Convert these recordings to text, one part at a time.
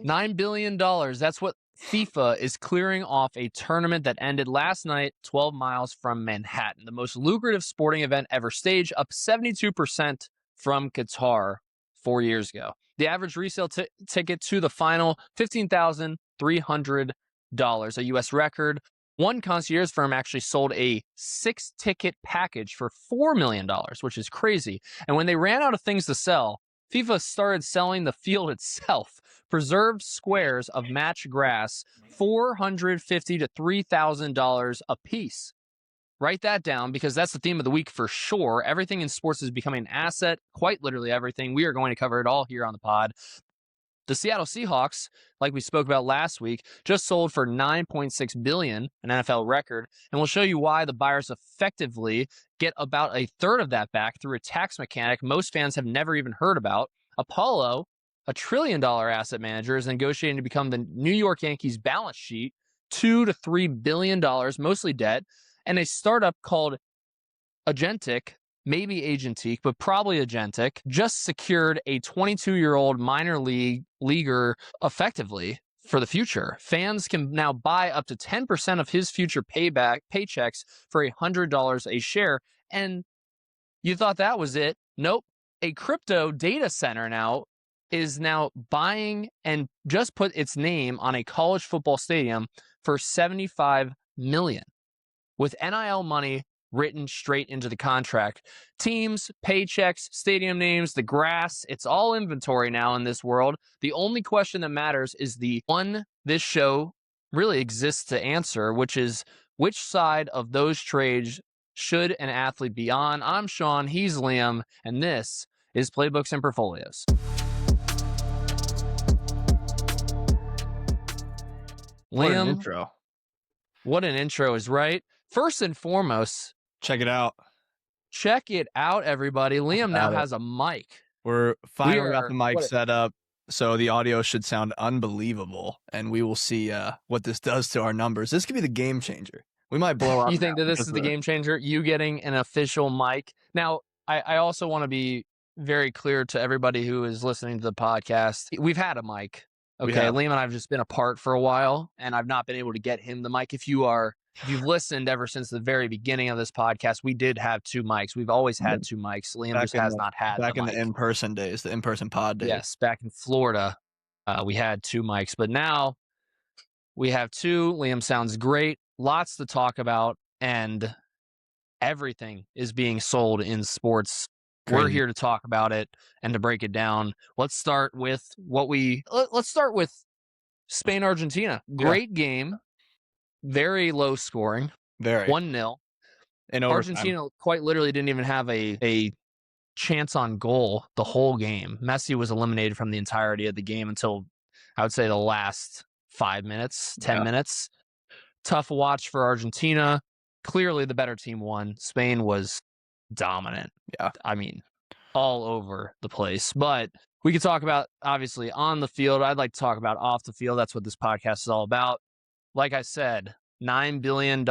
$9 billion. That's what FIFA is clearing off a tournament that ended last night, 12 miles from Manhattan. The most lucrative sporting event ever staged, up 72% from Qatar 4 years ago. The average resale ticket to the final, $15,300, a U.S. record. One concierge firm actually sold a 6-ticket package for $4 million, which is crazy. And when they ran out of things to sell, FIFA started selling the field itself, preserved squares of match grass, $450 to $3,000 a piece. Write that down because that's the theme of the week for sure. Everything in sports is becoming an asset, quite literally everything. We are going to cover it all here on the pod. The Seattle Seahawks, like we spoke about last week, just sold for $9.6 billion, an NFL record, and we'll show you why the buyers effectively get about a third of that back through a tax mechanic most fans have never even heard about. Apollo, a $1 trillion asset manager, is negotiating to become the New York Yankees balance sheet, $2 to $3 billion, mostly debt, and a startup called Agentic, maybe Agentique, but probably Agentic, just secured a 22-year-old minor leaguer effectively for the future. Fans can now buy up to 10% of his future paychecks for $100 a share. And you thought that was it? Nope. A crypto data center is now buying and just put its name on a college football stadium for $75 million with NIL money written straight into the contract. Teams, paychecks, stadium names, the grass, it's all inventory now in this world. The only question that matters is the one this show really exists to answer, which is which side of those trades should an athlete be on? I'm Sean, he's Liam, and this is Playbooks and Portfolios. What Liam, an intro. What an intro is right. First and foremost, Check it out. check it out, everybody. Liam now has a mic. We're finally got the mic what- set up, so the audio should sound unbelievable, and we will see what this does to our numbers. This could be the game changer. We might blow up. You think that this is the game changer? You getting an official mic? Now, I also want to be very clear to everybody who is listening to the podcast. We've had a mic. Okay, Liam and I have just been apart for a while, and I've not been able to get him the mic. If you've listened ever since the very beginning of this podcast, we did have two mics. We've always had two mics. Liam just has not had back the in mic. the in-person days, the in-person pod days. Yes, back in Florida, we had two mics, but now we have two. Liam sounds great. Lots to talk about, and everything is being sold in sports. Crazy. We're here to talk about it and to break it down. Let's start with Spain, Argentina. Great game. Very low scoring. Very 1-0. in overtime. Argentina quite literally didn't even have a chance on goal the whole game. Messi was eliminated from the entirety of the game until, I would say, the last 5 minutes, 10 minutes. Tough watch for Argentina. Clearly the better team won. Spain was dominant. Yeah. I mean, all over the place. But we could talk about, obviously, on the field. I'd like to talk about off the field. That's what this podcast is all about. Like I said, $9 billion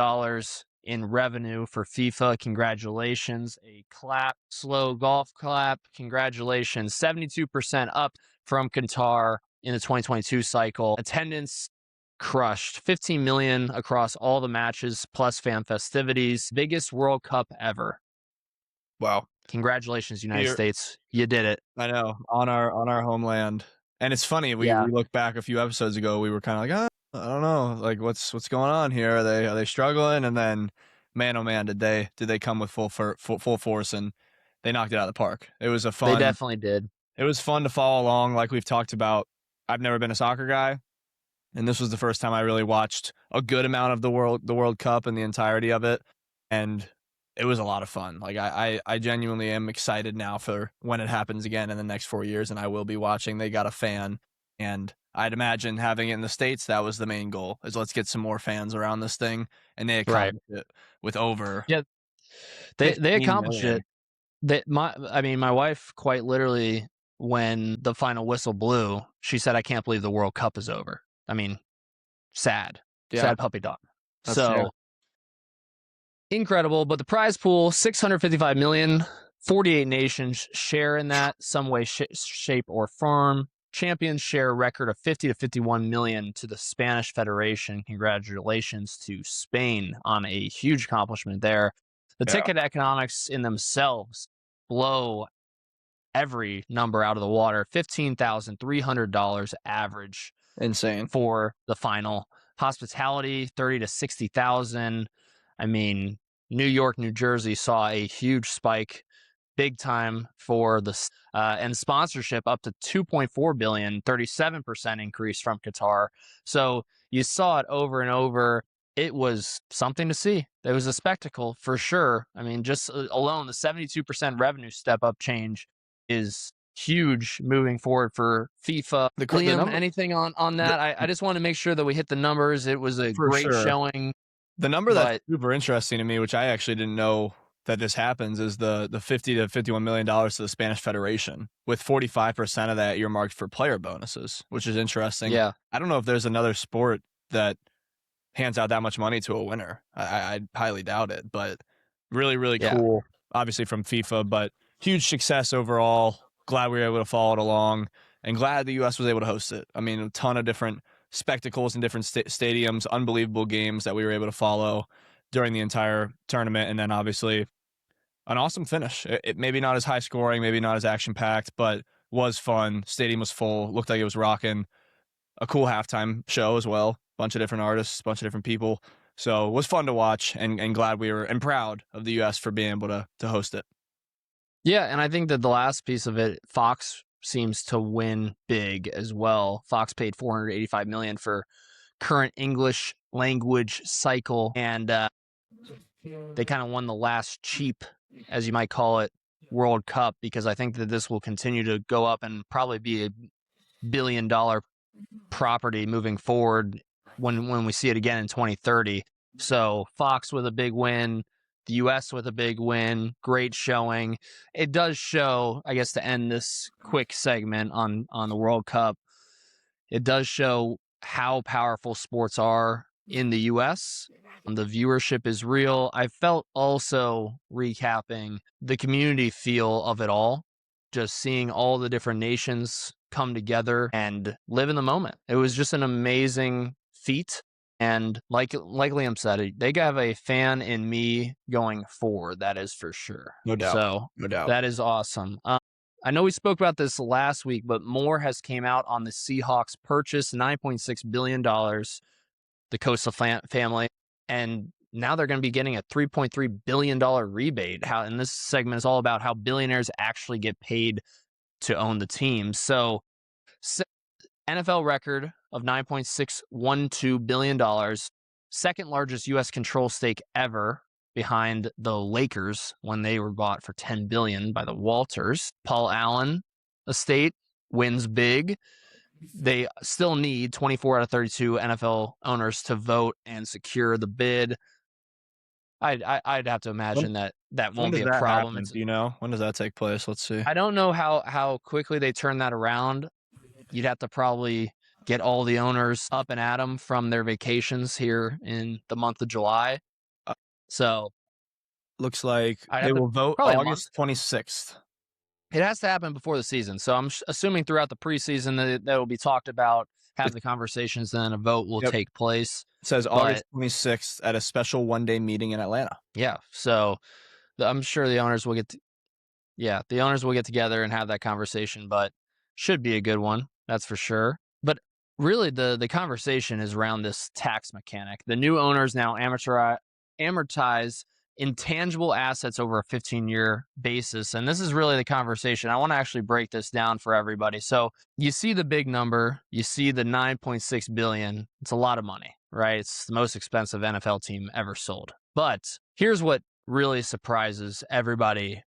in revenue for FIFA. Congratulations. A clap, slow golf clap. Congratulations. 72% up from Qatar in the 2022 cycle. Attendance crushed. 15 million across all the matches, plus fan festivities. Biggest World Cup ever. Wow. Congratulations, United States. You did it. I know. On our homeland. And it's funny, we look back a few episodes ago, we were kind of like, I don't know, like what's going on here? Are they struggling? And then, man, oh man, did they come with full force, and they knocked it out of the park. It was a fun. They definitely did. It was fun to follow along, like we've talked about. I've never been a soccer guy, and this was the first time I really watched a good amount of the World Cup and the entirety of it, and it was a lot of fun. Like I genuinely am excited now for when it happens again in the next 4 years, and I will be watching. They got a fan, and I'd imagine having it in the States, that was the main goal, is let's get some more fans around this thing, and they accomplished it with over. Yeah, they accomplished million. it. My wife quite literally, when the final whistle blew, she said, "I can't believe the World Cup is over." I mean, sad puppy dog. That's so true. Incredible. But the prize pool, $655 million, 48 nations share in that, some way, shape, or form. champions share a record of 50 to 51 million to the Spanish Federation. Congratulations to Spain on a huge accomplishment there. The ticket economics in themselves blow every number out of the water. $15,300 average. Insane. For the final. Hospitality, 30 to 60,000. I mean, New York, New Jersey saw a huge spike, big time for the and sponsorship up to 2.4 billion, 37% increase from Qatar. So you saw it over and over. It was something to see. It was a spectacle for sure. I mean, just alone the 72% revenue step up change is huge moving forward for FIFA. Liam, anything on that? I just want to make sure that we hit the numbers. It was a great showing. The number that's super interesting to me, which I actually didn't know that this happens, is the $50 to $51 million to the Spanish Federation, with 45% of that earmarked for player bonuses, which is interesting. Yeah. I don't know if there's another sport that hands out that much money to a winner. I highly doubt it, but really, really cool, obviously from FIFA, but huge success overall. Glad we were able to follow it along, and glad the U.S. was able to host it. I mean, a ton of different spectacles in different stadiums, unbelievable games that we were able to follow during the entire tournament, and then obviously an awesome finish. It maybe not as high scoring, maybe not as action packed, but was fun. Stadium was full. Looked like it was rocking. A cool halftime show as well. Bunch of different artists, bunch of different people. So it was fun to watch, and glad we were, and proud of the U.S. for being able to host it. Yeah, and I think that the last piece of it, Fox seems to win big as well. Fox paid $485 million for current English language cycle, and they kind of won the last cheap, as you might call it, World Cup, because I think that this will continue to go up and probably be a billion-dollar property moving forward when we see it again in 2030. So Fox with a big win, the U.S. with a big win, great showing. It does show, I guess, to end this quick segment on the World Cup, it does show how powerful sports are in the U.S. The viewership is real. I felt also, recapping, the community feel of it all, just seeing all the different nations come together and live in the moment. It was just an amazing feat. And like Liam said, they have a fan in me going forward. That is for sure. No doubt. So no doubt. That is awesome. I know we spoke about this last week, but more has came out on the Seahawks purchase, $9.6 billion, the Coastal family. And now they're going to be getting a $3.3 billion rebate. And this segment is all about how billionaires actually get paid to own the team. So NFL record of $9.612 billion, second largest U.S. control stake ever, behind the Lakers when they were bought for $10 billion by the Walters. Paul Allen estate wins big. They still need 24 out of 32 NFL owners to vote and secure the bid. I'd have to imagine that won't be a problem. Do you know, when does that take place? Let's see. I don't know how quickly they turn that around. You'd have to probably get all the owners up and at 'em from their vacations here in the month of July. So looks like they will vote August 26th. It has to happen before the season. So I'm assuming throughout the preseason that will be talked about, have the conversations, then a vote will take place. It says August 26th at a special one-day meeting in Atlanta. Yeah. So I'm sure the owners will the owners will get together and have that conversation, but should be a good one. That's for sure. But really the conversation is around this tax mechanic. The new owners now amortize intangible assets over a 15-year basis. And this is really the conversation. I want to actually break this down for everybody. So you see the big number, you see the $9.6 billion. It's a lot of money, right? It's the most expensive NFL team ever sold. But here's what really surprises everybody,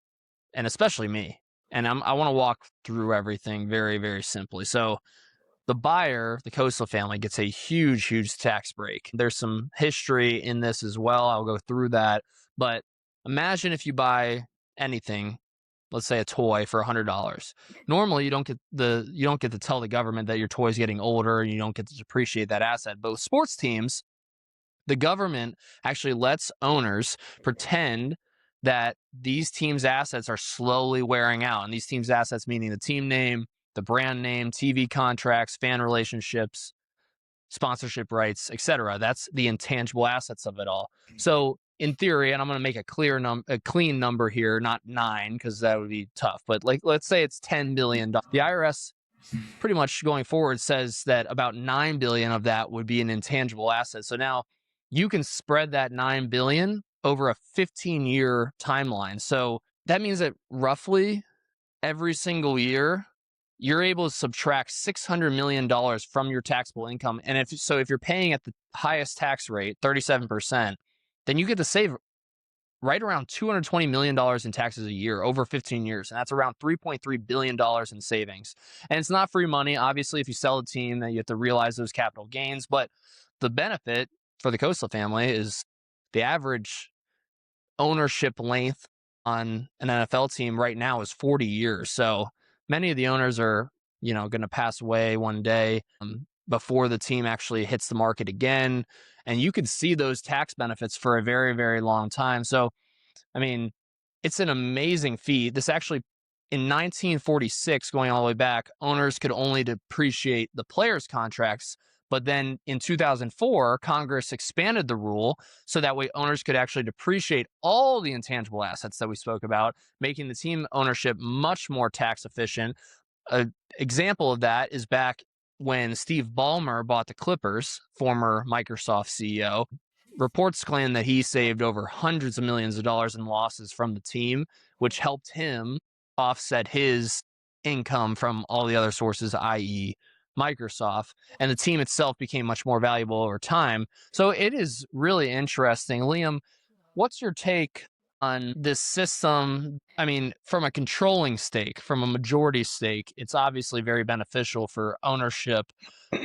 and especially me. And I want to walk through everything very, very simply. So the buyer, the Coastal family, gets a huge, huge tax break. There's some history in this as well. I'll go through that. But imagine if you buy anything, let's say a toy, for $100. Normally, you don't get to tell the government that your toy is getting older, and you don't get to depreciate that asset. But with sports teams, the government actually lets owners pretend that these teams' assets are slowly wearing out. And these teams' assets meaning the team name, the brand name, TV contracts, fan relationships, sponsorship rights, etc. That's the intangible assets of it all. So in theory, and I'm going to make a clean number here, not 9, because that would be tough, but like, let's say it's $10 billion. The IRS pretty much going forward says that about 9 billion of that would be an intangible asset. So now you can spread that 9 billion over a 15-year timeline. So that means that roughly every single year, you're able to subtract $600 million from your taxable income. And if you're paying at the highest tax rate, 37%, then you get to save right around $220 million in taxes a year over 15 years. And that's around $3.3 billion in savings. And it's not free money. Obviously, if you sell a team, then you have to realize those capital gains. But the benefit for the Coastal family is the average ownership length on an NFL team right now is 40 years. So many of the owners are, going to pass away one day before the team actually hits the market again. And you could see those tax benefits for a very, very long time. So, I mean, it's an amazing feat. This actually, in 1946, going all the way back, owners could only depreciate the players' contracts. But then in 2004, Congress expanded the rule so that way owners could actually depreciate all the intangible assets that we spoke about, making the team ownership much more tax efficient. An example of that is back when Steve Ballmer bought the Clippers, former Microsoft CEO. Reports claim that he saved over hundreds of millions of dollars in losses from the team, which helped him offset his income from all the other sources, i.e., Microsoft, and the team itself became much more valuable over time. So it is really interesting. Liam, what's your take on this system? I mean, from a controlling stake, from a majority stake, it's obviously very beneficial for ownership.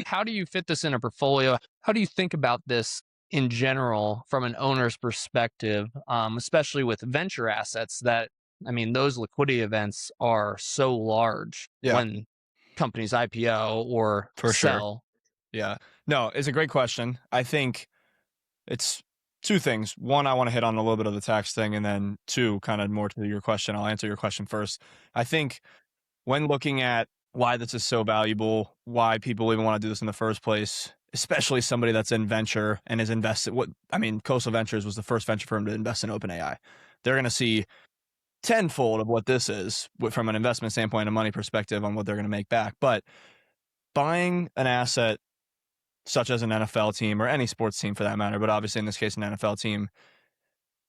How do you fit this in a portfolio? How do you think about this in general from an owner's perspective, especially with venture assets that, I mean, those liquidity events are so large when companies IPO or for sell? Sure. Yeah. No, it's a great question. I think it's two things. One, I want to hit on a little bit of the tax thing, and then two, kind of more to your question. I'll answer your question first. I think when looking at why this is so valuable, why people even want to do this in the first place, especially somebody that's in venture and is invested. Coastal Ventures was the first venture firm to invest in OpenAI. They're going to see tenfold of what this is from an investment standpoint, a money perspective on what they're going to make back. But buying an asset such as an NFL team or any sports team for that matter, but obviously in this case, an NFL team,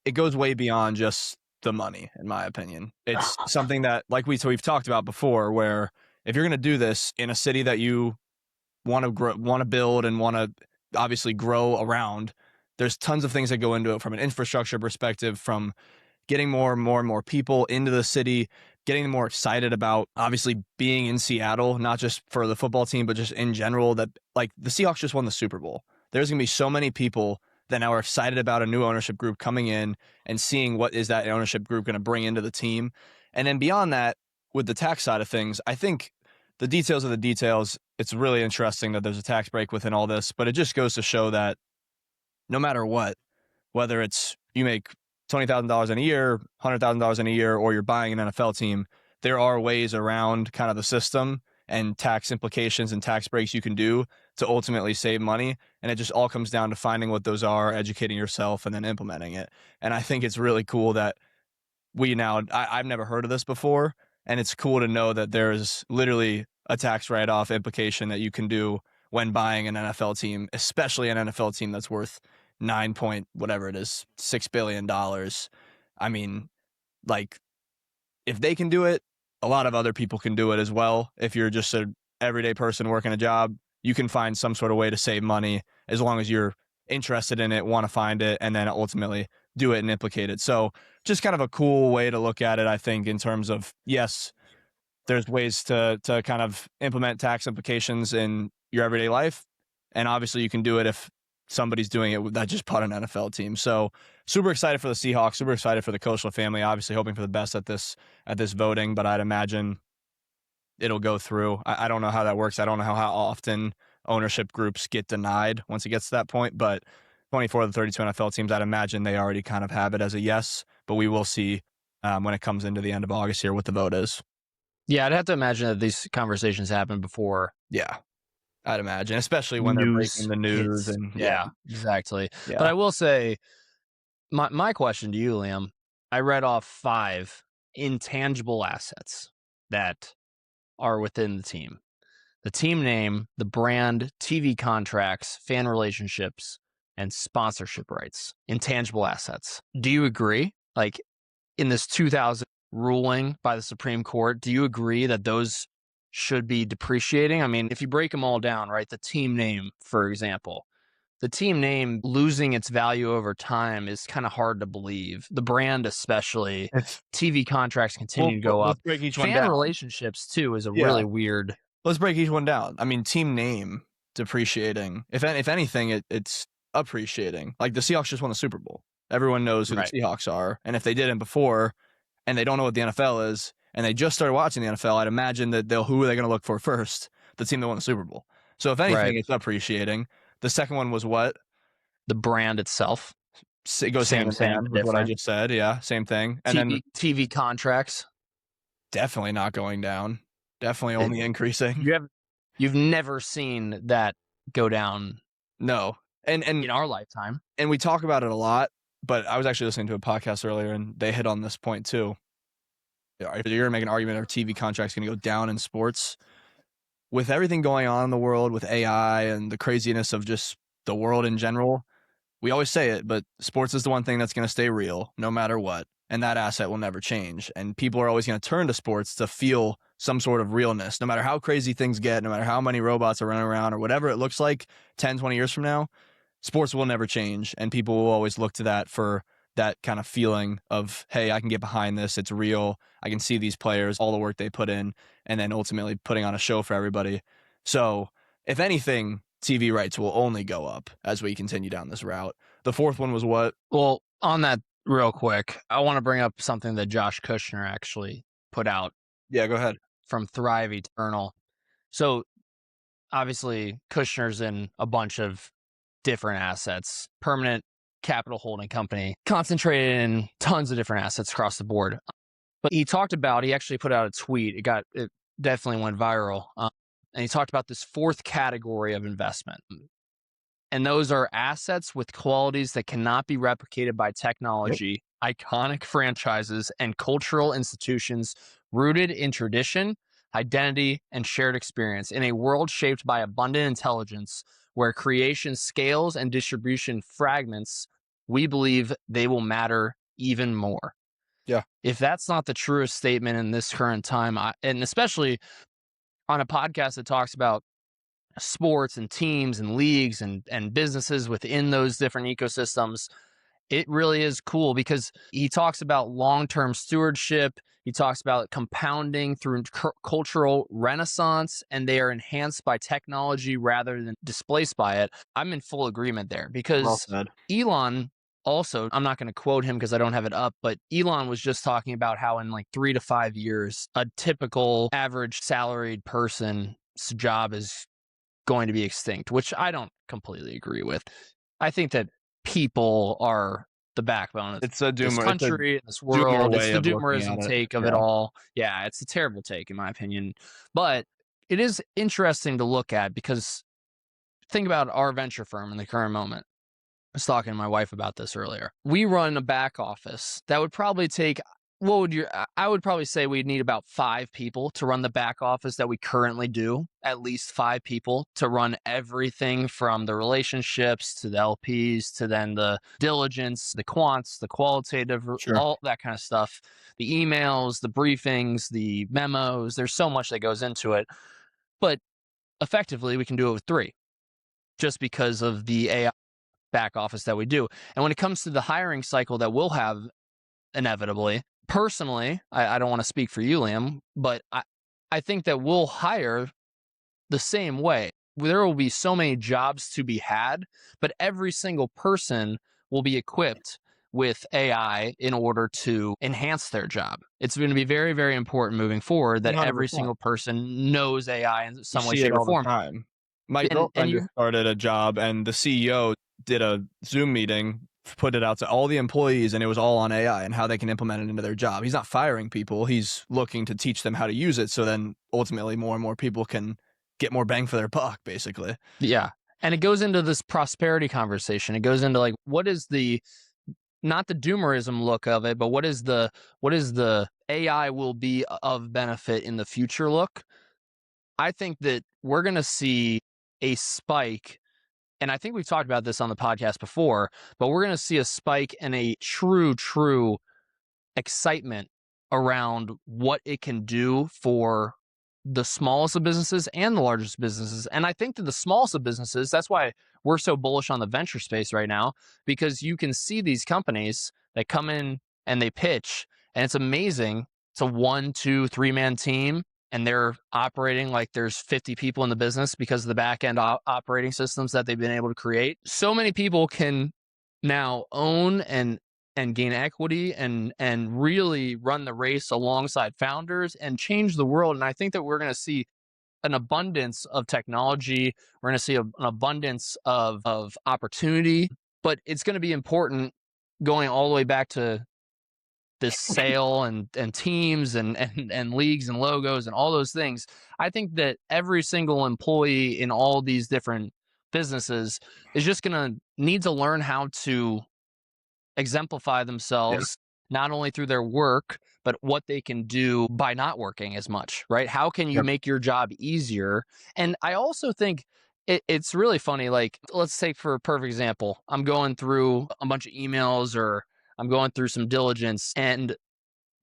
it goes way beyond just the money, in my opinion. It's something that, we've talked about before, where if you're going to do this in a city that you want to build and want to obviously grow around, there's tons of things that go into it from an infrastructure perspective, from getting more and more people into the city, getting them more excited about obviously being in Seattle, not just for the football team, but just in general. That, like, the Seahawks just won the Super Bowl. There's going to be so many people that now are excited about a new ownership group coming in and seeing what is that ownership group going to bring into the team. And then beyond that, with the tax side of things, I think the details of the details, it's really interesting that there's a tax break within all this, but it just goes to show that no matter what, whether it's you make $20,000 in a year, $100,000 in a year, or you're buying an NFL team, there are ways around kind of the system and tax implications and tax breaks you can do to ultimately save money. And it just all comes down to finding what those are, educating yourself, and then implementing it. And I think it's really cool that I've never heard of this before. And it's cool to know that there's literally a tax write-off implication that you can do when buying an NFL team, especially an NFL team that's worth $6 billion. I mean, like, if they can do it, a lot of other people can do it as well. If you're just an everyday person working a job, you can find some sort of way to save money as long as you're interested in it, want to find it, and then ultimately do it and implicate it. So just kind of a cool way to look at it, I think, in terms of, yes, there's ways to kind of implement tax implications in your everyday life. And obviously you can do it if somebody's doing it that just bought an NFL team. So super excited for the Seahawks, super excited for the Coastal family, obviously hoping for the best at this voting, but I'd imagine it'll go through. I don't know how that works. I don't know how often ownership groups get denied once it gets to that point, but 24 of the 32 NFL teams, I'd imagine they already kind of have it as a yes, but we will see when it comes into the end of August here what the vote is. Yeah, I'd have to imagine that these conversations happen before. Yeah, I'd imagine, especially when they're breaking the news hits. and Yeah, exactly. yeah. But I will say, my question to you, Liam, I read off 5 intangible assets that are within the team. The team name, the brand, TV contracts, fan relationships, and sponsorship rights. Intangible assets. Do you agree? Like, in this 2000 ruling by the Supreme Court, do you agree that those should be depreciating? I mean, if you break them all down, right, the team name, for example, the team name losing its value over time is kind of hard to believe. The brand, especially, TV contracts continue to go up. Let's break each one Fan down. relationships, too, is a really weird. Let's break each one down. I mean, team name depreciating. If anything, it's appreciating. Like the Seahawks just won the Super Bowl. Everyone knows who the Seahawks are, and if they didn't before, and they don't know what the NFL is, and they just started watching the NFL, I'd imagine that who are they going to look for first? The team that won the Super Bowl. So if anything, it's appreciating. The second one was what? The brand itself. It goes same with what I just said. Yeah, same thing. And then TV contracts. Definitely not going down. Definitely only increasing. You've never seen that go down. No. And in our lifetime. And we talk about it a lot, but I was actually listening to a podcast earlier and they hit on this point too. If you're going to make an argument that TV contracts going to go down in sports, with everything going on in the world with AI and the craziness of just the world in general, we always say it, but sports is the one thing that's going to stay real no matter what. And that asset will never change. And people are always going to turn to sports to feel some sort of realness, no matter how crazy things get, no matter how many robots are running around or whatever it looks like 10, 20 years from now, sports will never change. And people will always look to that for that kind of feeling of, hey, I can get behind this. It's real. I can see these players, all the work they put in, and then ultimately putting on a show for everybody. So if anything, TV rights will only go up as we continue down this route. The fourth one was what? Well, on that real quick, I want to bring up something that Josh Kushner actually put out. Yeah, go ahead. From Thrive Eternal. So obviously Kushner's in a bunch of different assets, permanent capital holding company, concentrated in tons of different assets across the board. But he actually put out a tweet. It definitely went viral. And he talked about this 4th category of investment. And those are assets with qualities that cannot be replicated by technology, iconic franchises, and cultural institutions rooted in tradition, identity, and shared experience in a world shaped by abundant intelligence where creation scales and distribution fragments. We believe they will matter even more. Yeah. If that's not the truest statement in this current time, and especially on a podcast that talks about sports and teams and leagues and businesses within those different ecosystems, it really is cool because he talks about long-term stewardship. He talks about compounding through cultural renaissance, and they are enhanced by technology rather than displaced by it. I'm in full agreement there because Elon also, I'm not going to quote him because I don't have it up, but Elon was just talking about how in like 3 to 5 years, a typical average salaried person's job is going to be extinct, which I don't completely agree with. I think that people are the backbone of this country, and this world. It's the doomerism take of it all. Yeah, it's a terrible take in my opinion. But it is interesting to look at because think about our venture firm in the current moment. I was talking to my wife about this earlier. We run a back office that would probably take, I would probably say we'd need about 5 people to run the back office that we currently do. At least 5 people to run everything from the relationships to the LPs to then the diligence, the quants, the qualitative, all that kind of stuff. The emails, the briefings, the memos. There's so much that goes into it. But effectively, we can do it with 3 just because of the AI back office that we do. And when it comes to the hiring cycle that we'll have inevitably, personally, I don't want to speak for you, Liam, but I think that we'll hire the same way. There will be so many jobs to be had, but every single person will be equipped with AI in order to enhance their job. It's going to be very, very important moving forward that 100%. Every single person knows AI in some way, shape, or form. My girlfriend just started a job and the CEO did a Zoom meeting put it out to all the employees, and it was all on AI and how they can implement it into their job. He's not firing people. He's looking to teach them how to use it, so then ultimately more and more people can get more bang for their buck, basically. Yeah. And it goes into this prosperity conversation. It goes into like, what is the, not the doomerism look of it, but what is the AI will be of benefit in the future look? I think that we're going to see a spike, and I think we've talked about this on the podcast before, but we're going to see a spike and a true excitement around what it can do for the smallest of businesses and the largest businesses. And I think that the smallest of businesses, that's why we're so bullish on the venture space right now, because you can see these companies that come in and they pitch, and it's amazing. It's a 1, 2, 3-man team, and they're operating like there's 50 people in the business because of the back end operating systems that they've been able to create. So many people can now own and gain equity and really run the race alongside founders and change the world. And I think that we're going to see an abundance of technology. We're going to see an abundance of opportunity, but it's going to be important going all the way back to this sale and teams and leagues and logos and all those things. I think that every single employee in all these different businesses is just going to need to learn how to exemplify themselves, not only through their work, but what they can do by not working as much, right? How can you make your job easier? And I also think it's really funny. Like, let's take for a perfect example, I'm going through a bunch of emails or I'm going through some diligence, and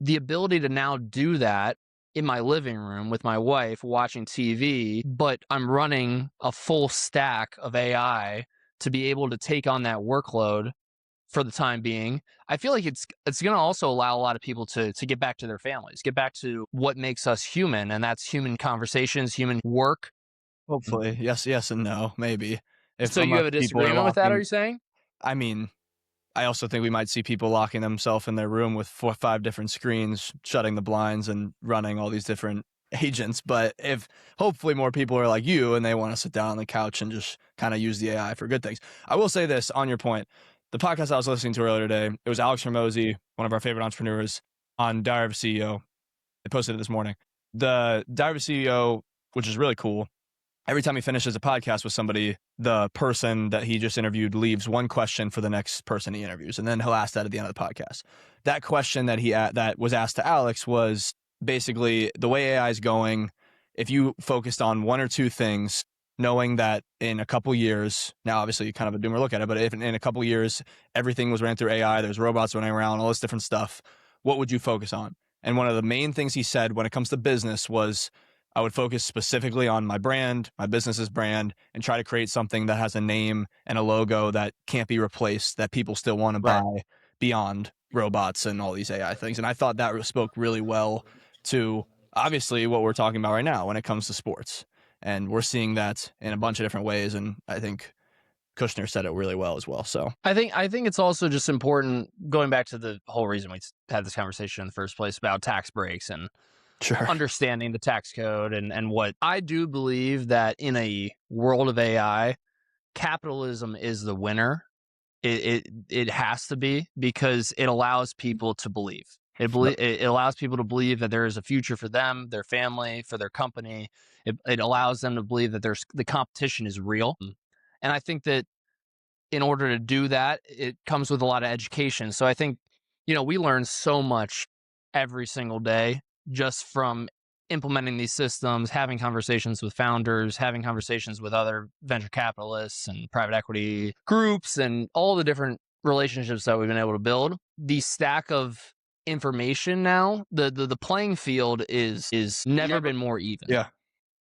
the ability to now do that in my living room with my wife watching TV, but I'm running a full stack of AI to be able to take on that workload for the time being. I feel like it's going to also allow a lot of people to get back to their families, get back to what makes us human, and that's human conversations, human work. Hopefully. Yes and no, maybe. So you have a disagreement with that, are you saying? I mean, I also think we might see people locking themselves in their room with 4 or 5 different screens, shutting the blinds and running all these different agents. But if hopefully more people are like you and they want to sit down on the couch and just kind of use the AI for good things. I will say this on your point. The podcast I was listening to earlier today, it was Alex Hormozy, one of our favorite entrepreneurs, on Diary of a CEO. They posted it this morning. The Diary of a CEO, which is really cool. Every time he finishes a podcast with somebody, the person that he just interviewed leaves one question for the next person he interviews, and then he'll ask that at the end of the podcast. That question that was asked to Alex was basically, the way AI is going, if you focused on 1 or 2 things, knowing that in a couple years, now obviously kind of a doomer look at it, but if in a couple years everything was ran through AI, there's robots running around, all this different stuff, what would you focus on? And one of the main things he said when it comes to business was, I would focus specifically on my brand, my business's brand, and try to create something that has a name and a logo that can't be replaced, that people still want to buy beyond robots and all these AI things. And I thought that spoke really well to obviously what we're talking about right now when it comes to sports. And we're seeing that in a bunch of different ways. And I think Kushner said it really well as well. So I think it's also just important, going back to the whole reason we had this conversation in the first place about tax breaks and understanding the tax code and what I do believe that in a world of AI, capitalism is the winner. It has to be, because it allows people to believe. It allows people to believe that there is a future for them, their family, for their company. It allows them to believe that the competition is real. And I think that in order to do that, it comes with a lot of education. So I think, we learn so much every single day just from implementing these systems, having conversations with founders, having conversations with other venture capitalists and private equity groups, and all the different relationships that we've been able to build. The stack of information now, the playing field is never been more even. Yeah,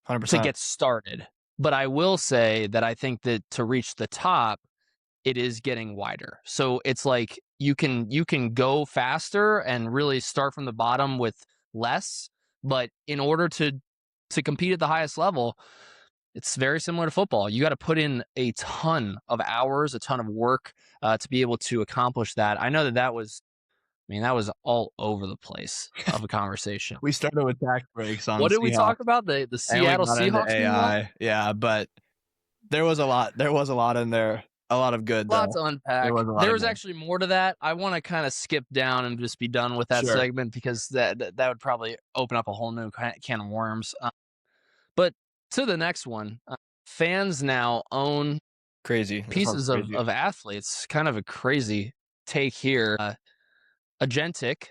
100%. To get started. But I will say that I think that to reach the top, it is getting wider. So it's like you can go faster and really start from the bottom with less, but in order to compete at the highest level, it's very similar to football. You got to put in a ton of hours, a ton of work to be able to accomplish that. I know that was all over the place of a conversation. We started with tax breaks on what did Seahawks. We talk about? The Seattle Seahawks AI. Yeah, but there was a lot in there. A lot of good, Lot though. to unpack. There was a lot There of was good. actually more to that. I want to kind of skip down and just be done with that Sure. segment because that would probably open up a whole new can of worms. But to the next one, fans now own Crazy. That sounds pieces crazy. of athletes. Kind of a crazy take here. Agentic,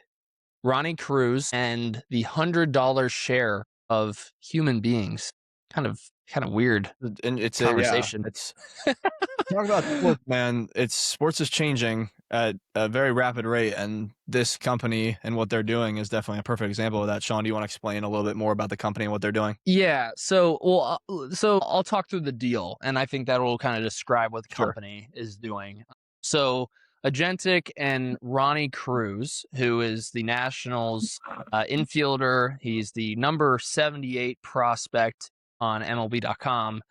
Ronnie Cruz, and the $100 share of human beings. Kind of weird And it's conversation. it's talk about sports, man. Sports is changing at a very rapid rate, and this company and what they're doing is definitely a perfect example of that. Sean, do you want to explain a little bit more about the company and what they're doing? Yeah. So, so I'll talk through the deal, and I think that will kind of describe what the Sure. company is doing. So, Agentic and Ronnie Cruz, who is the Nationals infielder, he's the number 78 prospect on MLB.com,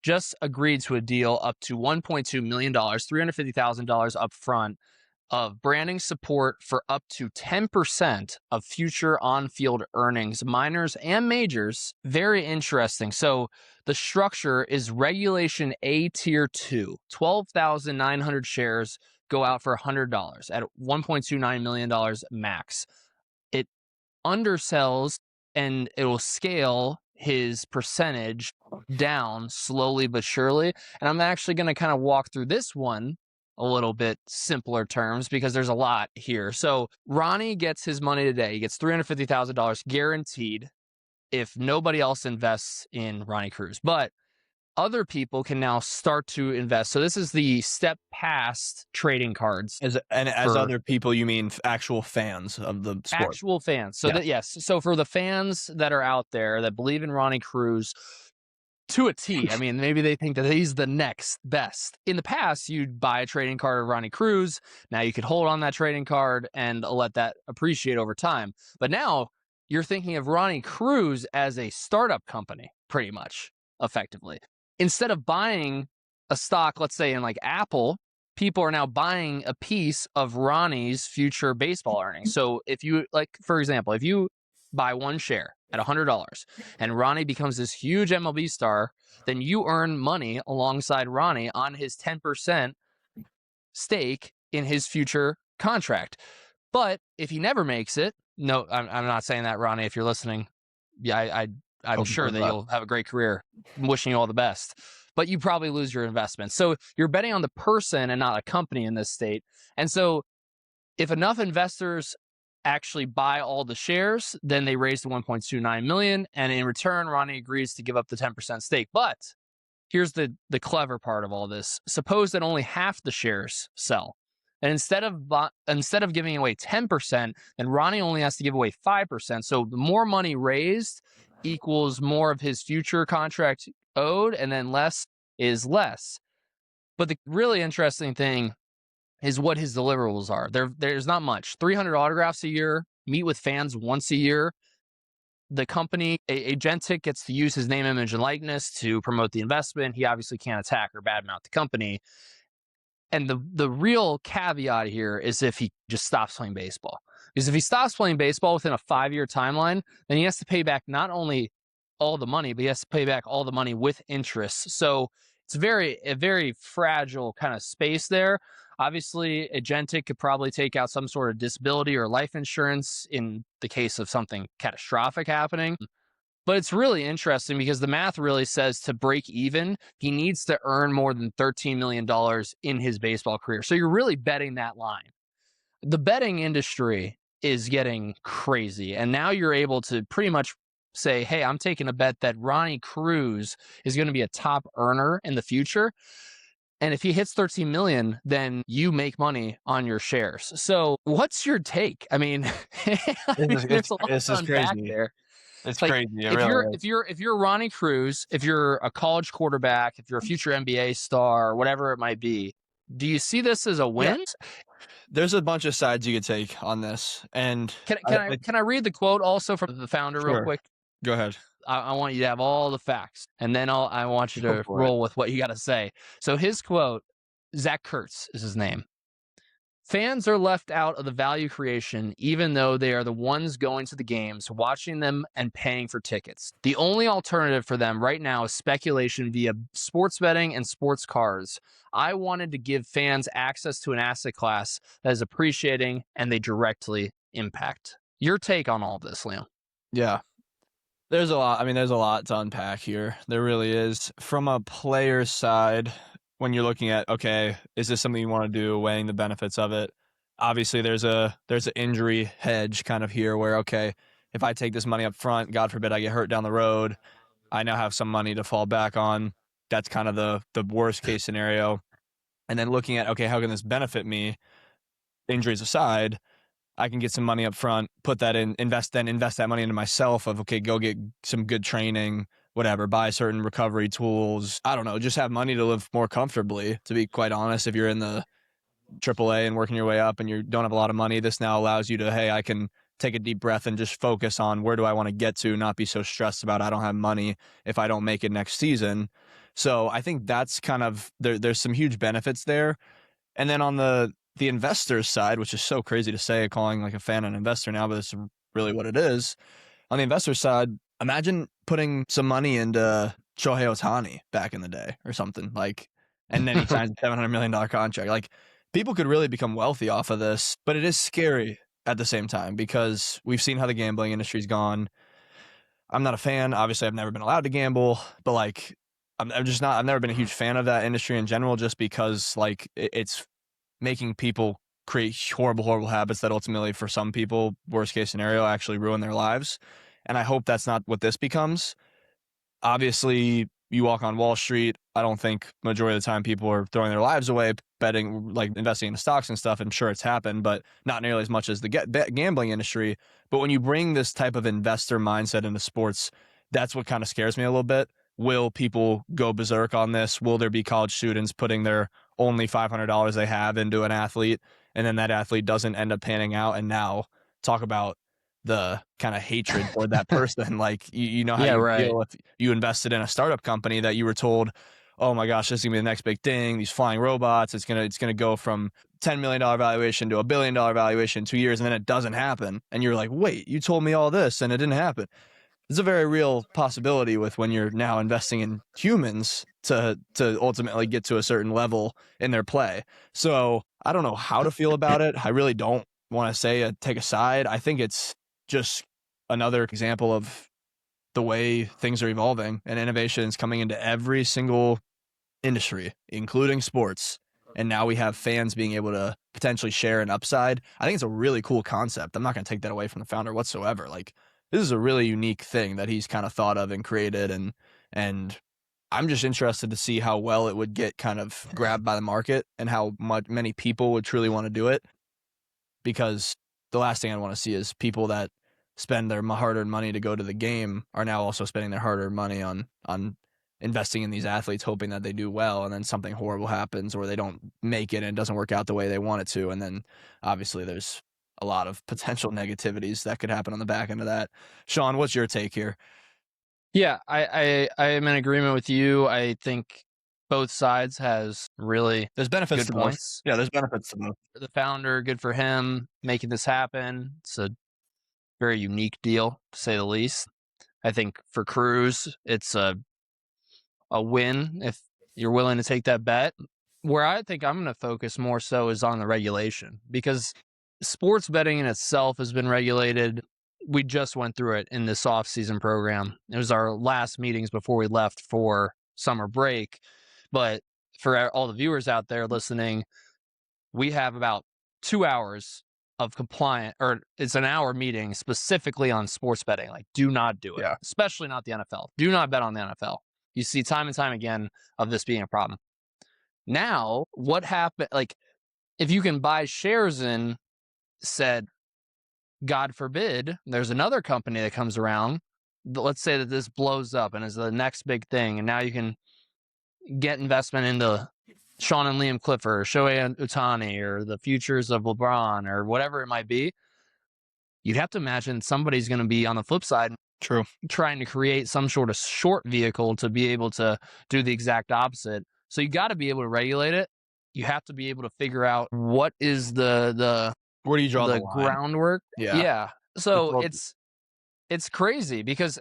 just agreed to a deal up to $1.2 million, $350,000 up front of branding support for up to 10% of future on-field earnings, minors and majors. Very interesting. So the structure is Regulation A Tier 2, 12,900 shares go out for $100 at $1.29 million max. It undersells and it will scale his percentage down slowly but surely. And I'm actually going to kind of walk through this one a little bit simpler terms because there's a lot here. So Ronnie gets his money today. He gets $350,000 guaranteed if nobody else invests in Ronnie Cruz. But other people can now start to invest. So this is the step past trading cards. As other people, you mean actual fans of the sport? Actual fans. So yes. So for the fans that are out there that believe in Ronnie Cruz to a T, I mean, maybe they think that he's the next best. In the past, you'd buy a trading card of Ronnie Cruz. Now you could hold on that trading card and let that appreciate over time. But now you're thinking of Ronnie Cruz as a startup company, pretty much, effectively. Instead of buying a stock, let's say in like Apple, people are now buying a piece of Ronnie's future baseball earnings. So if you, like, for example, if you buy one share at $100 and Ronnie becomes this huge MLB star, then you earn money alongside Ronnie on his 10% stake in his future contract. But if he never makes it, no, I'm not saying that, Ronnie, if you're listening. Yeah, I'm sure that you'll have a great career. I'm wishing you all the best. But you probably lose your investment. So you're betting on the person and not a company in this state. And so if enough investors actually buy all the shares, then they raise the $1.29 million. And in return, Ronnie agrees to give up the 10% stake. But here's the clever part of all this. Suppose that only half the shares sell. And instead of giving away 10%, then Ronnie only has to give away 5%. So the more money raised equals more of his future contract owed, and then less is less. But the really interesting thing is what his deliverables are. There's not much. 300 autographs a year, meet with fans once a year. The company, Agentic, gets to use his name, image, and likeness to promote the investment. He obviously can't attack or badmouth the company. And the real caveat here is if he just stops playing baseball. Because if he stops playing baseball within a 5-year timeline, then he has to pay back not only all the money, but he has to pay back all the money with interest. So it's a very fragile kind of space there. Obviously, Agentic could probably take out some sort of disability or life insurance in the case of something catastrophic happening. But it's really interesting because the math really says to break even, he needs to earn more than $13 million in his baseball career. So you're really betting that line. The betting industry is getting crazy. And now you're able to pretty much say, hey, I'm taking a bet that Ronnie Cruz is going to be a top earner in the future. And if he hits 13 million, then you make money on your shares. So what's your take? I mean, there's a lot to unpack there. It's like, crazy. If you're Ronnie Cruz, if you're a college quarterback, if you're a future NBA star, whatever it might be, do you see this as a win? Yeah. There's a bunch of sides you could take on this. And can I read the quote also from the founder real quick? Go ahead. I want you to have all the facts, and then I want you to roll with what you got to say. So his quote, Zach Kurtz is his name. Fans are left out of the value creation, even though they are the ones going to the games, watching them, and paying for tickets. The only alternative for them right now is speculation via sports betting and sports cars. I wanted to give fans access to an asset class that is appreciating and they directly impact. Your take on all of this, Liam? Yeah. There's a lot. I mean, there's a lot to unpack here. There really is. From a player's side, when you're looking at, okay, is this something you want to do, weighing the benefits of it? Obviously, there's an injury hedge kind of here where, okay, if I take this money up front, God forbid I get hurt down the road, I now have some money to fall back on. That's kind of the worst case scenario. And then looking at, okay, how can this benefit me? Injuries aside, I can get some money up front, put that in, invest that money into myself of, okay, go get some good training, whatever, buy certain recovery tools. I don't know, just have money to live more comfortably, to be quite honest. If you're in the AAA and working your way up and you don't have a lot of money, this now allows you to, hey, I can take a deep breath and just focus on where do I want to get to, not be so stressed about I don't have money if I don't make it next season. So I think that's kind of, there's some huge benefits there. And then on the investor's side, which is so crazy to say, calling like a fan an investor now, but it's really what it is. On the investor's side, imagine putting some money into Shohei Ohtani back in the day or something, like, and then he signs a $700 million contract. Like, people could really become wealthy off of this, but it is scary at the same time because we've seen how the gambling industry's gone. I'm not a fan. Obviously, I've never been allowed to gamble, but like, I'm just not, I've never been a huge fan of that industry in general, just because like it's making people create horrible habits that ultimately, for some people, worst case scenario, actually ruin their lives. And I hope that's not what this becomes. Obviously, you walk on Wall Street, I don't think majority of the time people are throwing their lives away betting, like investing in stocks and stuff. I'm sure it's happened, but not nearly as much as the gambling industry. But when you bring this type of investor mindset into sports, that's what kind of scares me a little bit. Will people go berserk on this? Will there be college students putting their only $500 they have into an athlete, and then that athlete doesn't end up panning out? And now talk about the kind of hatred toward that person. Like, you know how you feel if you invested in a startup company that you were told, oh my gosh, this is gonna be the next big thing, these flying robots, it's gonna go from $10 million valuation to $1 billion valuation in 2 years, and then it doesn't happen. And you're like, wait, you told me all this and it didn't happen. It's a very real possibility with when you're now investing in humans to ultimately get to a certain level in their play. So I don't know how to feel about it. I really don't want to say take a side. I think it's just another example of the way things are evolving and innovation is coming into every single industry, including sports. And now we have fans being able to potentially share an upside. I think it's a really cool concept. I'm not going to take that away from the founder whatsoever. Like, this is a really unique thing that he's kind of thought of and created. And I'm just interested to see how well it would get kind of grabbed by the market and how many people would truly want to do it. Because the last thing I want to see is people that spend their hard-earned money to go to the game are now also spending their hard-earned money on investing in these athletes, hoping that they do well, and then something horrible happens or they don't make it and it doesn't work out the way they want it to. And then obviously there's a lot of potential negativities that could happen on the back end of that. Sean, what's your take here? Yeah, I am in agreement with you. I think both sides has really there's benefits good to points. Both. Yeah, there's benefits to both. The founder, good for him making this happen. It's a very unique deal, to say the least. I think for Cruz, it's a win if you're willing to take that bet. Where I think I'm going to focus more so is on the regulation, because sports betting in itself has been regulated. We just went through it in this off-season program. It was our last meetings before we left for summer break. But for all the viewers out there listening, we have about 2 hours of compliant, or it's an hour meeting specifically on sports betting. Like, do not do it, especially not the NFL. Do not bet on the NFL. You see time and time again of this being a problem. Now, what happened? Like, if you can buy shares in said, God forbid, there's another company that comes around. Let's say that this blows up and is the next big thing, and now you can get investment into Sean and Liam Clifford, or Shohei Ohtani, or the futures of LeBron, or whatever it might be. You'd have to imagine somebody's going to be on the flip side, trying to create some sort of short vehicle to be able to do the exact opposite. So you got to be able to regulate it. you have to be able to figure out what is the Where do you draw the line? groundwork. Yeah. So it's crazy because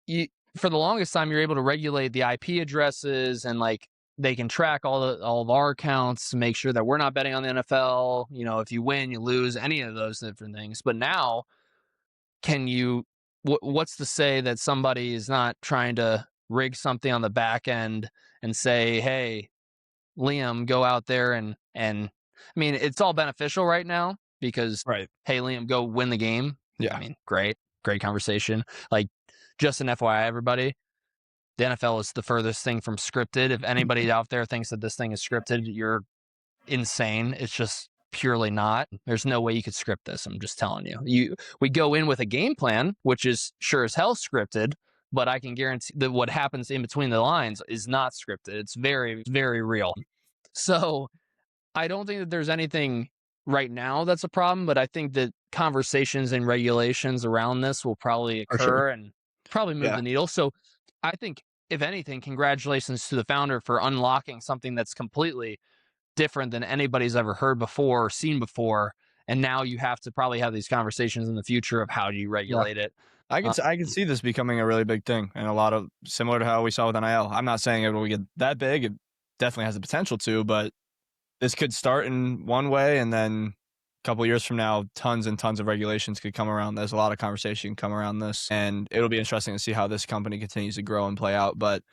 you, for the longest time, you're able to regulate the IP addresses, and like they can track all of our accounts, make sure that we're not betting on the NFL. You know, if you win, you lose, any of those different things. But now, can you? What's to say that somebody is not trying to rig something on the back end and say, "Hey, Liam, go out there and I mean, it's all beneficial right now because Right. hey, Liam, go win the game." Yeah. I mean, great conversation. Like, just an FYI, everybody, the NFL is the furthest thing from scripted. If anybody out there thinks that this thing is scripted, you're insane. It's just purely not. There's no way you could script this. I'm just telling you. We go in with a game plan, which is sure as hell scripted, but I can guarantee that what happens in between the lines is not scripted. It's very, very real. So I don't think that there's anything right now that's a problem, but I think that conversations and regulations around this will probably occur and probably move the needle. So I think, if anything, congratulations to the founder for unlocking something that's completely different than anybody's ever heard before or seen before. And now you have to probably have these conversations in the future of how do you regulate it. I can see this becoming a really big thing, and a lot of similar to how we saw with NIL. I'm not saying it will get that big. It definitely has the potential to, but this could start in one way, and then a couple of years from now, tons and tons of regulations could come around. There's a lot of conversation come around this, and it'll be interesting to see how this company continues to grow and play out. But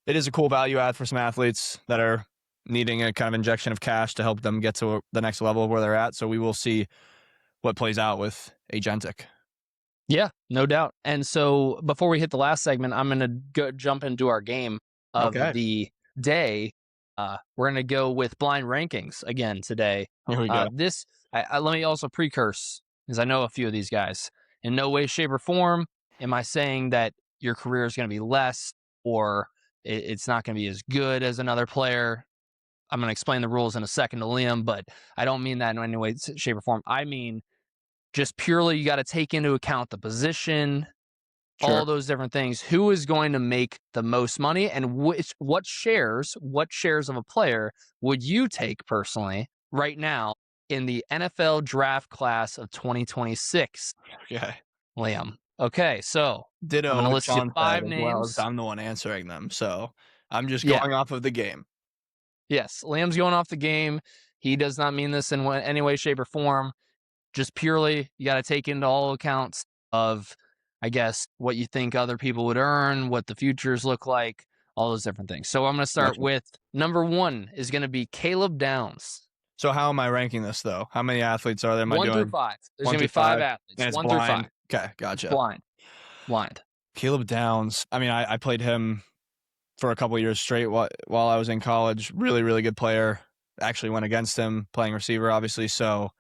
it is a cool value add for some athletes that are needing a kind of injection of cash to help them get to the next level of where they're at. So we will see what plays out with Agentic. Yeah, no doubt. And so before we hit the last segment, I'm going to jump into our game of the day. We're going to go with blind rankings again today. Here we go. Let me also precurse, because I know a few of these guys. In no way, shape, or form am I saying that your career is going to be less or it's not going to be as good as another player. I'm going to explain the rules in a second to Liam, but I don't mean that in any way, shape, or form. I mean, just purely, you got to take into account the position, all those different things. Who is going to make the most money, and what shares of a player would you take personally right now in the NFL draft class of 2026? Okay, Liam. Okay, so ditto. I'm going to list you 5 names. I'm the one answering them, so I'm just going off of the game. Yes, Liam's going off the game. He does not mean this in any way, shape, or form. Just purely, you got to take into all accounts of, I guess, what you think other people would earn, what the futures look like, all those different things. So I'm going to start with number 1 is going to be Caleb Downs. So how am I ranking this, though? How many athletes are there? 1 through 5. There's going to be 5 athletes. 1 through 5. Okay, gotcha. Blind. Caleb Downs. I mean, I played him for a couple of years straight while I was in college. Really, really good player. Actually went against him, playing receiver, obviously. So,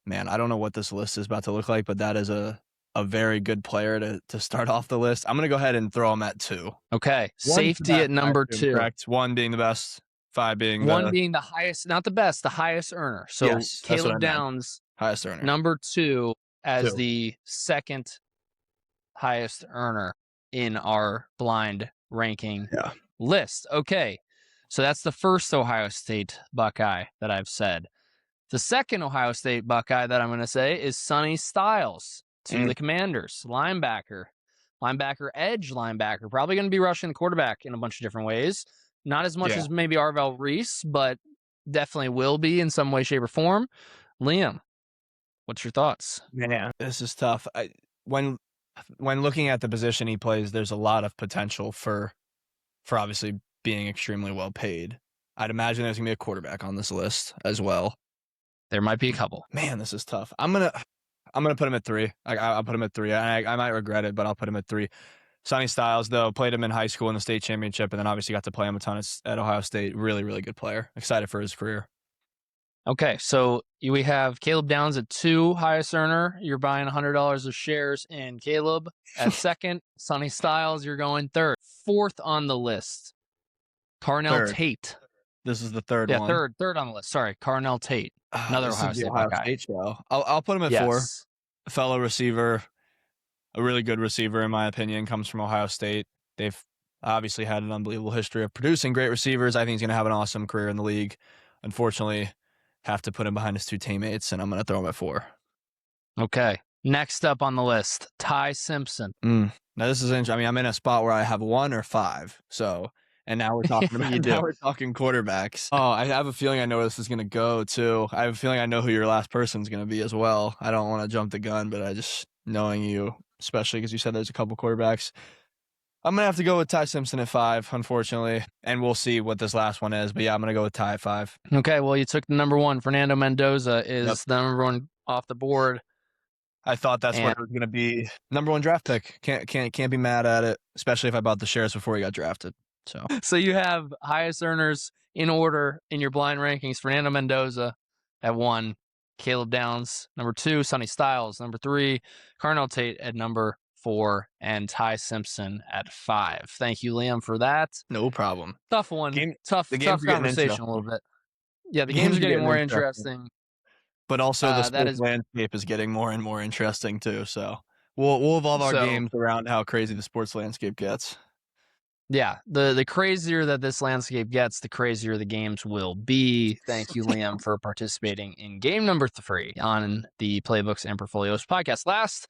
man, I don't know what this list is about to look like, but that is a very good player to start off the list. I'm going to go ahead and throw him at 2. Okay. Safety at number 2. Correct. 1 being the best, 5 being 1 being the highest, not the best, the highest earner. So yes, Caleb Downs, highest earner. Number 2 as the second highest earner in our blind ranking list. Okay. So that's the first Ohio State Buckeye that I've said. The second Ohio State Buckeye that I'm going to say is Sonny Styles to the Commanders. Linebacker, edge linebacker. Probably going to be rushing the quarterback in a bunch of different ways. Not as much as maybe Arvell Reese, but definitely will be in some way, shape, or form. Liam, what's your thoughts? Man, this is tough. When looking at the position he plays, there's a lot of potential for obviously being extremely well paid. I'd imagine there's going to be a quarterback on this list as well. There might be a couple. Man, this is tough. I'm gonna put him at 3. I'll put him at 3. I might regret it, but I'll put him at 3. Sonny Styles, though, played him in high school in the state championship, and then obviously got to play him a ton at Ohio State. Really, really good player. Excited for his career. Okay, so we have Caleb Downs at 2, highest earner. You're buying $100 of shares in Caleb. At 2nd, Sonny Styles, you're going 3rd. 4th on the list, Carnell Tate. This is the 3rd one. Yeah, third on the list. Sorry, Carnell Tate. Another Ohio State Buckeye. I'll put him at 4. A fellow receiver, a really good receiver in my opinion, comes from Ohio State. They've Obviously had an unbelievable history of producing great receivers. I think he's going to have an awesome career in the league. Unfortunately, have to put him behind his two teammates, and I'm going to throw him at 4. Okay. Next up on the list, Ty Simpson. Now this is interesting. I mean, I'm in a spot where I have 1 or 5. So, and now we're talking about now we're talking quarterbacks. Oh, I have a feeling I know where this is going to go too. I have a feeling I know who your last person is going to be as well. I don't want to jump the gun, but I just knowing you, especially because you said there's a couple quarterbacks. I'm going to have to go with Ty Simpson at 5, unfortunately, and we'll see what this last one is. But yeah, I'm going to go with Ty at 5. Okay, well, you took the number 1. Fernando Mendoza is the number 1 off the board. I thought that's what it was going to be. Number 1 draft pick. Can't be mad at it, especially if I bought the shares before he got drafted. So you have highest earners in order in your blind rankings. Fernando Mendoza at 1, Caleb Downs number 2, Sonny Styles number 3, Carnell Tate at number 4, and Ty Simpson at 5. Thank you, Liam, for that. No problem. Tough one. Tough conversation a little bit. Yeah, the games are getting more interesting. But also the sports landscape is getting more and more interesting too. So we'll evolve our games around how crazy the sports landscape gets. Yeah, the crazier that this landscape gets, the crazier the games will be. Thank you, Liam, for participating in game number 3 on the Playbooks and Portfolios podcast. Last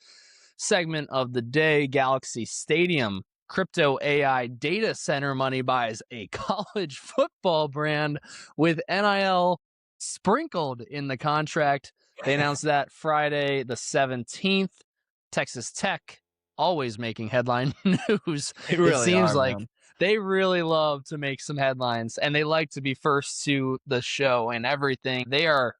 segment of the day, Galaxy Stadium. Crypto AI data center money buys a college football brand with NIL sprinkled in the contract. They announced that Friday the 17th. Texas Tech, always making headline news. It seems like they really love to make some headlines, and they like to be first to the show and everything. They are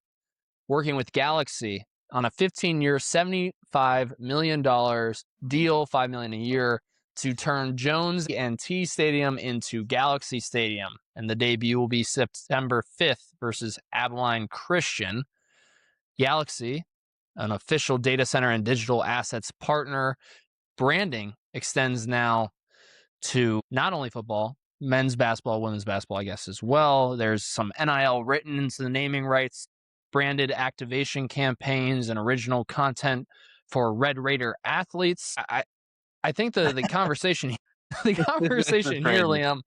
working with Galaxy on a 15-year, $75 million deal, $5 million a year, to turn Jones and T Stadium into Galaxy Stadium. And the debut will be September 5th versus Abilene Christian. Galaxy, an official data center and digital assets partner. Branding extends now to not only football, men's basketball, women's basketball, I guess, as well. There's some NIL written into the naming rights, branded activation campaigns, and original content for Red Raider athletes. I think the conversation here, Liam,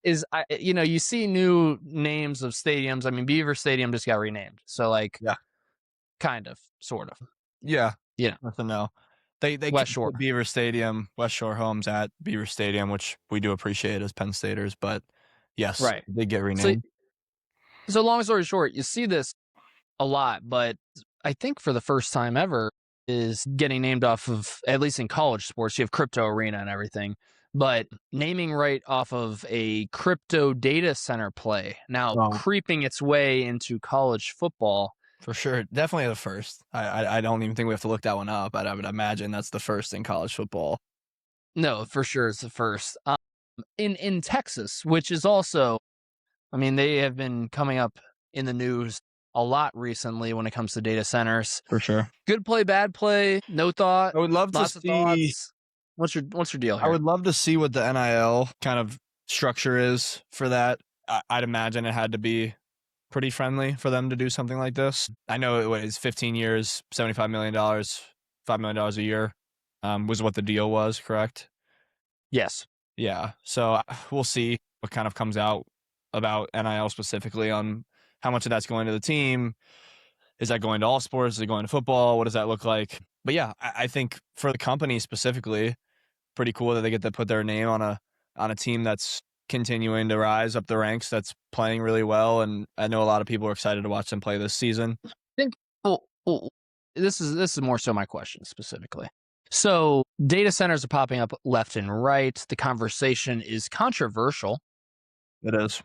is you see new names of stadiums. I mean, Beaver Stadium just got renamed, so kind of, sort of, nothing. No, they West Shore Beaver Stadium, West Shore homes at Beaver Stadium, which we do appreciate as Penn Staters. But yes, right, they get renamed. So long story short, you see this a lot, but I think for the first time ever is getting named off of, at least in college sports, you have Crypto Arena and everything, but naming right off of a crypto data center play now creeping its way into college football. For sure. Definitely the first. I don't even think we have to look that one up, but I would imagine that's the first in college football. No, for sure it's the first. In Texas, which is also, I mean, they have been coming up in the news a lot recently when it comes to data centers. For sure. Good play, bad play, no thought. I would love to see. What's your deal here? I would love to see what the NIL kind of structure is for that. I'd imagine it had to be pretty friendly for them to do something like this. I know it was 15 years, $75 million, $5 million a year was what the deal was, correct? Yes. Yeah. So we'll see what kind of comes out about NIL specifically on how much of that's going to the team. Is that going to all sports? Is it going to football? What does that look like? But yeah, I think for the company specifically, pretty cool that they get to put their name on a team that's continuing to rise up the ranks, that's playing really well, and I know a lot of people are excited to watch them play this season. I think this is more so my question specifically. So data centers are popping up left and right. The conversation is controversial. It is.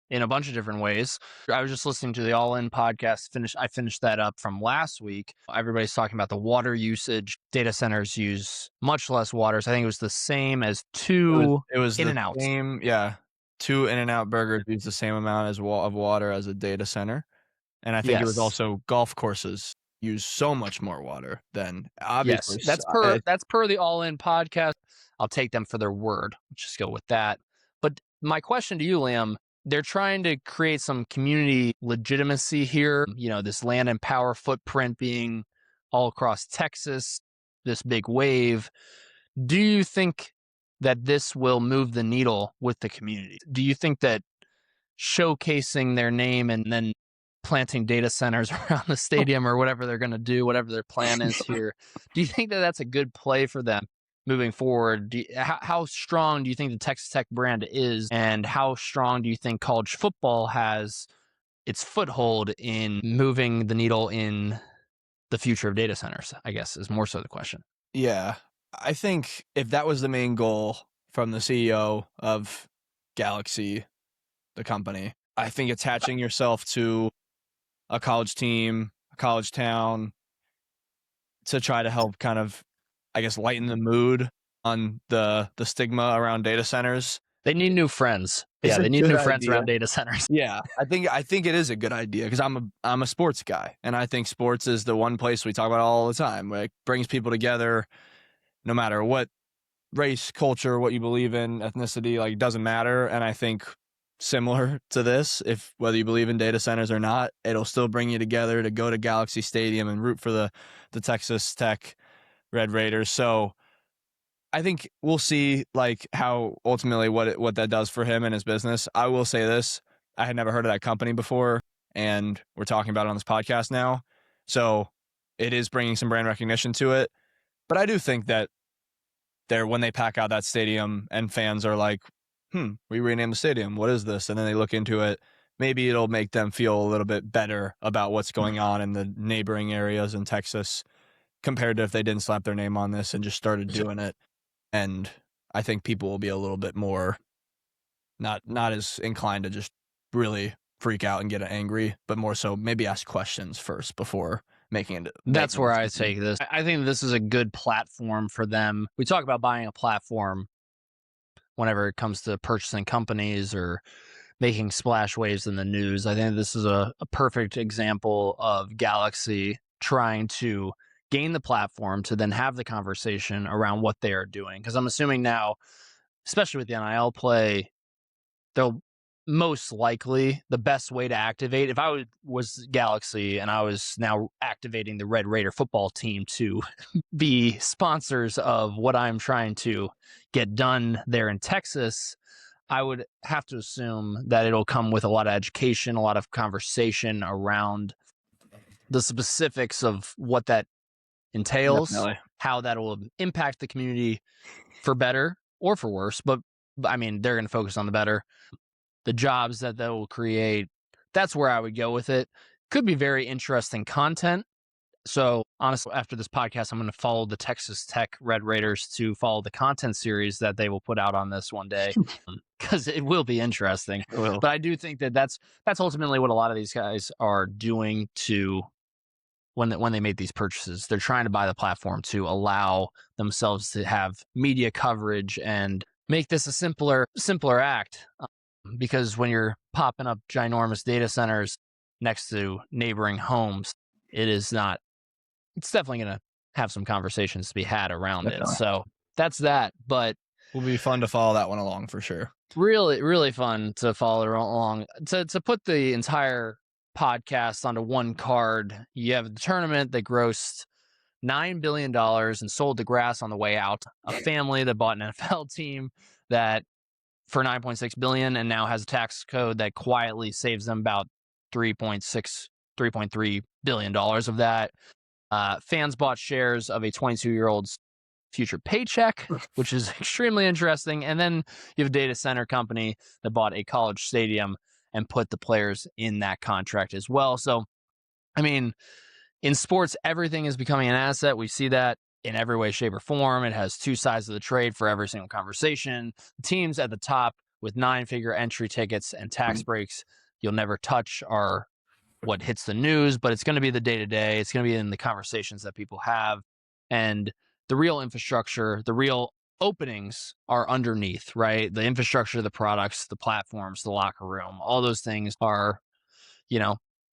In a bunch of different ways. I was just listening to the All In podcast. I finished that up from last week. Everybody's talking about the water usage. Data centers use much less water. So I think it was the same as two In-N-Outs. Yeah. 2 In-N-Out burgers use the same amount of water as a data center. And I think it was also golf courses use so much more water than obviously. Yes, that's per the All In podcast. I'll take them for their word. Let's just go with that. But my question to you, Liam, they're trying to create some community legitimacy here. You know, this land and power footprint being all across Texas, this big wave. Do you think that this will move the needle with the community? Do you think that showcasing their name and then planting data centers around the stadium or whatever they're going to do, whatever their plan is here, do you think that that's a good play for them moving forward? How strong do you think the Texas Tech brand is, and how strong do you think college football has its foothold in moving the needle in the future of data centers, I guess, is more so the question. Yeah. I think if that was the main goal from the CEO of Galaxy, the company, I think attaching yourself to a college team, a college town, to try to help kind of, I guess, lighten the mood on the stigma around data centers. They need new friends. It's Yeah, a they need good new friends idea. around data centers. Yeah, I think it is a good idea because I'm a sports guy, and I think sports is the one place we talk about all the time. Where it brings people together, no matter what race, culture, what you believe in, ethnicity, like it doesn't matter. And I think similar to this, if whether you believe in data centers or not, it'll still bring you together to go to Galaxy Stadium and root for the Texas Tech Red Raiders. So I think we'll see like how ultimately what that does for him and his business. I will say this. I had never heard of that company before, and we're talking about it on this podcast now. So it is bringing some brand recognition to it. But I do think that when they pack out that stadium and fans are like, we renamed the stadium. What is this? And then they look into it. Maybe it'll make them feel a little bit better about what's going on in the neighboring areas in Texas compared to if they didn't slap their name on this and just started doing it. And I think people will be a little bit more not as inclined to just really freak out and get angry, but more so maybe ask questions first before making it. That's where I take this. I think this is a good platform for them. We talk about buying a platform whenever it comes to purchasing companies or making splash waves in the news. I think this is a perfect example of Galaxy trying to gain the platform to then have the conversation around what they are doing. Because I'm assuming now, especially with the NIL play, they'll most likely the best way to activate, if I was Galaxy and I was now activating the Red Raider football team to be sponsors of what I'm trying to get done there in Texas, I would have to assume that it'll come with a lot of education, a lot of conversation around the specifics of what that entails, Definitely. how that will impact the community for better or for worse. But I mean, they're going to focus on the better. The jobs that will create, that's where I would go with it. Could be very interesting content. So honestly, after this podcast, I'm going to follow the Texas Tech Red Raiders to follow the content series that they will put out on this one day, because it will be interesting. It will. But I do think that that's ultimately what a lot of these guys are doing to when they made these purchases. They're trying to buy the platform to allow themselves to have media coverage and make this a simpler act. Because when you're popping up ginormous data centers next to neighboring homes, it's definitely going to have some conversations to be had around it. So that's that. But will be fun to follow that one along for sure. Really, really fun to follow it along. To put the entire podcast onto one card, you have the tournament that grossed $9 billion and sold the grass on the way out. A family that bought an NFL team that for $9.6 billion and now has a tax code that quietly saves them about $3.3 billion of that. Fans bought shares of a 22-year-old's future paycheck, which is extremely interesting. And then you have a data center company that bought a college stadium and put the players in that contract as well. So, I mean, in sports, everything is becoming an asset. We see that in every way, shape, or form. It has two sides of the trade for every single conversation. The teams at the top with 9-figure entry tickets and tax breaks you'll never touch are what hits the news, but it's going to be the day-to-day. It's going to be in the conversations that people have. And the real infrastructure, the real openings are underneath, right? The infrastructure, the products, the platforms, the locker room, all those things are,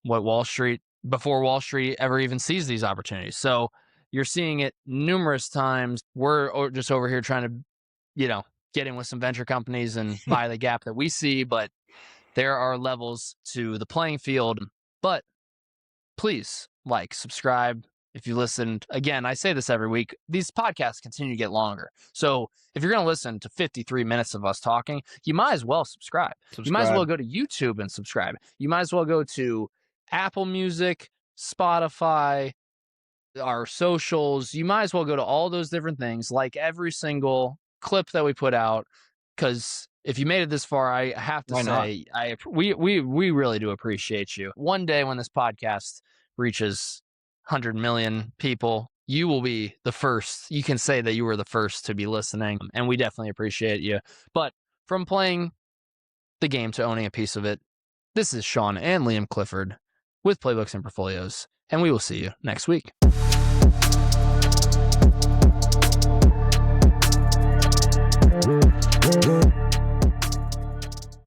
what Wall Street, before Wall Street ever even sees these opportunities. So you're seeing it numerous times. We're just over here trying to, get in with some venture companies and buy the gap that we see, but there are levels to the playing field. But please subscribe, If you listened, again, I say this every week, these podcasts continue to get longer. So if you're going to listen to 53 minutes of us talking, you might as well subscribe. You might as well go to YouTube and subscribe. You might as well go to Apple Music, Spotify, our socials. You might as well go to all those different things, like every single clip that we put out, because if you made it this far, I have to say, we really do appreciate you. One day when this podcast reaches 100 million people, you will be the first. You can say that you were the first to be listening, and we definitely appreciate you. But from playing the game to owning a piece of it, this is Sean and Liam Clifford with Playbooks and Portfolios, and we will see you next week.